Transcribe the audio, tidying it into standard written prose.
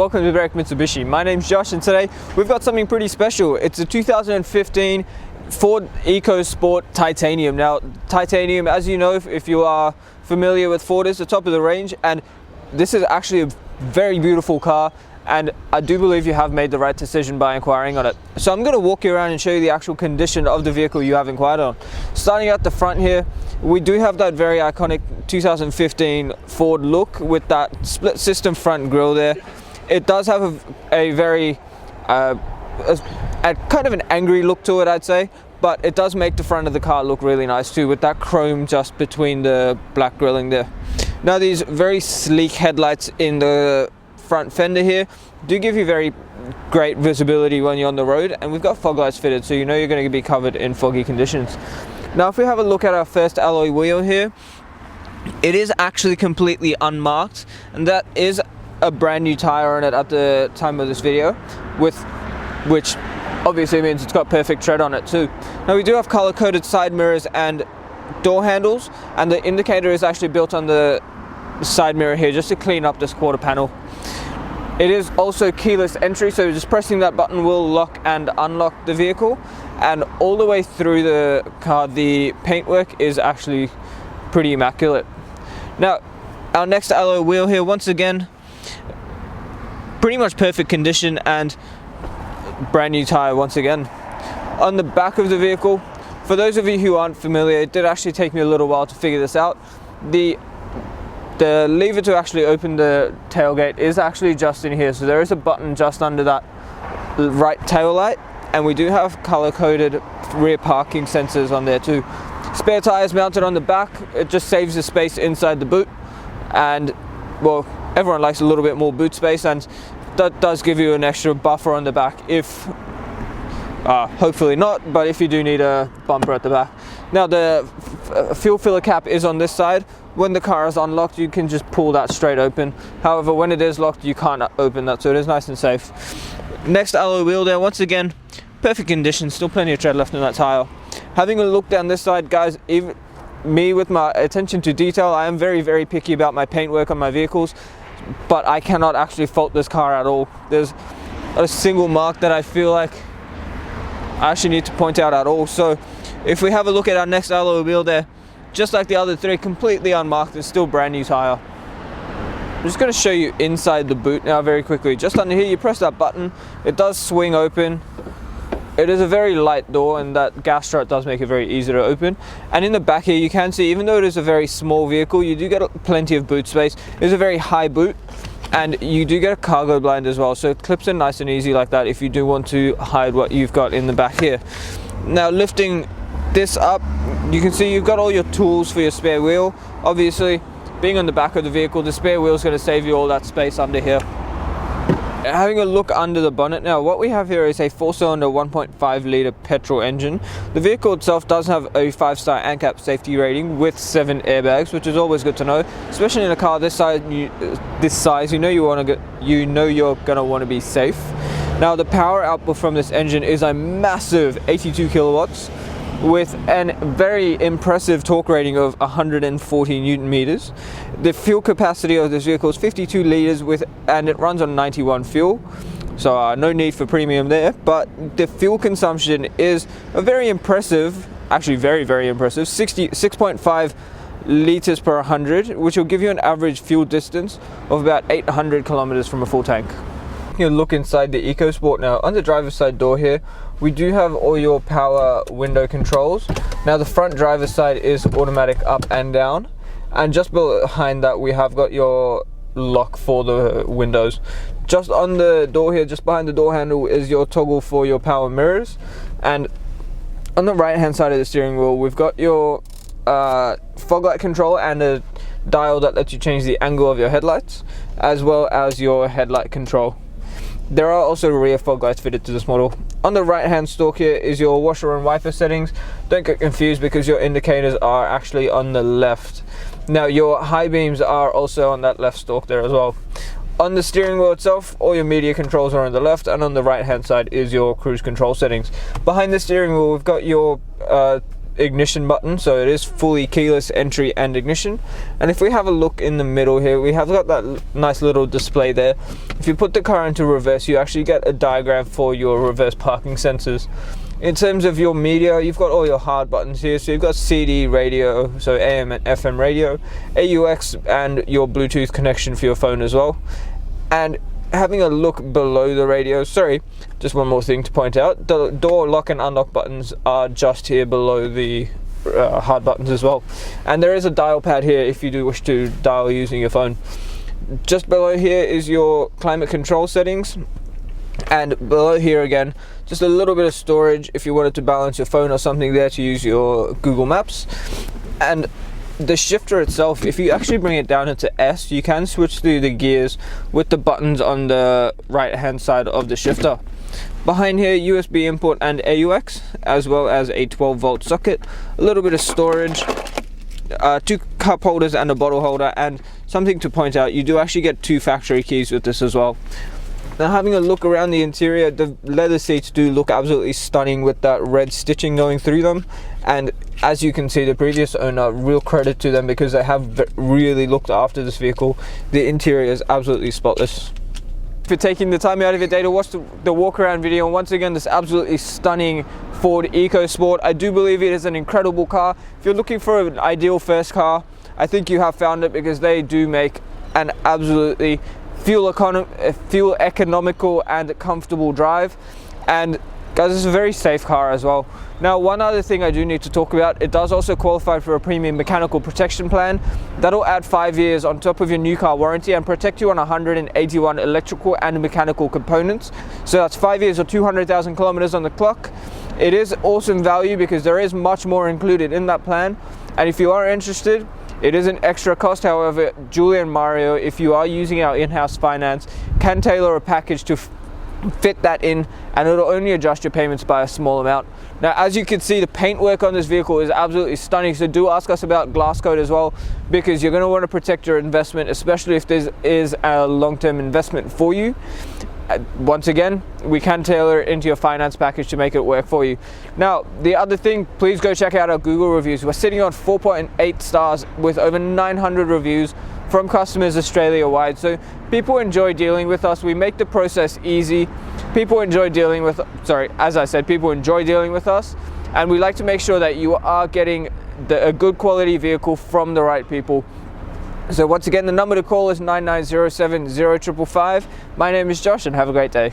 welcome to Break Mitsubishi. My name's Josh and today we've got something pretty special. It's a 2015 Ford EcoSport Titanium. Now Titanium, as you know, if you are familiar with Ford, is the top of the range, and this is actually a very beautiful car, and I do believe you have made the right decision by inquiring on it. So I'm going to walk you around and show you the actual condition of the vehicle you have inquired on. Starting at the front here, we do have that very iconic 2015 Ford look with that split system front grille there. It does have a very kind of an angry look to it, I'd say, but it does make the front of the car look really nice too, with that chrome just between the black grilling there. Now these very sleek headlights in the front fender here do give you very great visibility when you're on the road, and we've got fog lights fitted, so you know you're going to be covered in foggy conditions. Now if we have a look at our first alloy wheel here, it is actually completely unmarked, and that is a brand new tire on it at the time of this video, which obviously means it's got perfect tread on it too. Now we do have color coded side mirrors and door handles, and the indicator is actually built on the side mirror here just to clean up this quarter panel. It is also keyless entry, so just pressing that button will lock and unlock the vehicle, and all the way through the car the paintwork is actually pretty immaculate. Now our next alloy wheel here, once again pretty much perfect condition and brand new tire once again. On the back of the vehicle, for those of you who aren't familiar, it did actually take me a little while to figure this out. The lever to actually open the tailgate is actually just in here, so there is a button just under that right tail light, and we do have color coded rear parking sensors on there too. Spare tires mounted on the back, it just saves the space inside the boot, and well, everyone likes a little bit more boot space, and that does give you an extra buffer on the back if hopefully not, but if you do need a bumper at the back. Now the fuel filler cap is on this side. When the car is unlocked, you can just pull that straight open. However, when it is locked, you can't open that, so it is nice and safe. Next alloy wheel there, once again perfect condition, still plenty of tread left in that tire. Having a look down this side, guys, even me with my attention to detail, I am very picky about my paintwork on my vehicles, but I cannot actually fault this car at all. There's not a single mark that I feel like I actually need to point out at all. So if we have a look at our next alloy wheel there, just like the other three, completely unmarked and still brand new tire. I'm just going to show you inside the boot now very quickly. Just under here, you press that button, it does swing open. It is a very light door, and that gas strut does make it very easy to open. And in the back here, you can see, even though it is a very small vehicle, you do get plenty of boot space. It's a very high boot, and you do get a cargo blind as well, so it clips in nice and easy like that if you do want to hide what you've got in the back here. Now lifting this up, you can see you've got all your tools for your spare wheel. Obviously, being on the back of the vehicle, the spare wheel is going to save you all that space under here. Having a look under the bonnet now, what we have here is a 4-cylinder 1.5 litre petrol engine. The vehicle itself does have a 5-star ANCAP safety rating with 7 airbags, which is always good to know, especially in a car this size. You know you're gonna want to be safe. Now the power output from this engine is a massive 82 kilowatts with a very impressive torque rating of 140 newton meters. The fuel capacity of this vehicle is 52 liters and it runs on 91 fuel, so no need for premium there, but the fuel consumption is a very impressive, actually very impressive, 6.5 liters per 100, which will give you an average fuel distance of about 800 kilometers from a full tank. You look inside the EcoSport now. On the driver's side door here, we do have all your power window controls. Now the front driver's side is automatic up and down, and just behind that we have got your lock for the windows. Just on the door here, just behind the door handle, is your toggle for your power mirrors, and on the right hand side of the steering wheel we've got your fog light control and a dial that lets you change the angle of your headlights, as well as your headlight control. There are also rear fog lights fitted to this model. On the right hand stalk here is your washer and wiper settings. Don't get confused because your indicators are actually on the left. Now your high beams are also on that left stalk there as well. On the steering wheel itself, all your media controls are on the left, and on the right hand side is your cruise control settings. Behind the steering wheel we've got your ignition button, so it is fully keyless entry and ignition. And if we have a look in the middle here, we have got that nice little display there. If you put the car into reverse, you actually get a diagram for your reverse parking sensors. In terms of your media, you've got all your hard buttons here. So you've got CD, radio, so AM and FM radio, AUX, and your Bluetooth connection for your phone as well. And having a look below the radio, sorry, just one more thing to point out, the door lock and unlock buttons are just here below the hard buttons as well. And there is a dial pad here if you do wish to dial using your phone. Just below here is your climate control settings. And below here again, just a little bit of storage if you wanted to balance your phone or something there to use your Google Maps. And the shifter itself, if you actually bring it down into S, you can switch through the gears with the buttons on the right hand side of the shifter. Behind here, USB input and AUX, as well as a 12-volt socket, a little bit of storage, 2 cup holders and a bottle holder. And something to point out, you do actually get 2 factory keys with this as well. Now, having a look around the interior, the leather seats do look absolutely stunning with that red stitching going through them. And as you can see, the previous owner, real credit to them because they have really looked after this vehicle. The interior is absolutely spotless. For taking the time out of your day to watch the walk-around video, and once again, this absolutely stunning Ford EcoSport. I do believe it is an incredible car. If you're looking for an ideal first car, I think you have found it, because they do make an absolutely fuel economical and comfortable drive. And guys, it's a very safe car as well. Now, one other thing I do need to talk about, it does also qualify for a premium mechanical protection plan. That'll add 5 years on top of your new car warranty and protect you on 181 electrical and mechanical components. So that's 5 years or 200,000 kilometers on the clock. It is awesome value because there is much more included in that plan. And if you are interested, it is an extra cost. However, Julia and Mario, if you are using our in-house finance, can tailor a package to fit that in, and it'll only adjust your payments by a small amount. Now, as you can see, the paintwork on this vehicle is absolutely stunning, so do ask us about glass coat as well, because you're going to want to protect your investment, especially if this is a long-term investment for you. Once again, we can tailor it into your finance package to make it work for you. Now, the other thing, please go check out our Google reviews. We're sitting on 4.8 stars with over 900 reviews from customers Australia-wide. So people enjoy dealing with us. We make the process easy. People enjoy dealing with, as I said, people enjoy dealing with us. And we like to make sure that you are getting a good quality vehicle from the right people. So once again, the number to call is 9907 0555. My name is Josh, and have a great day.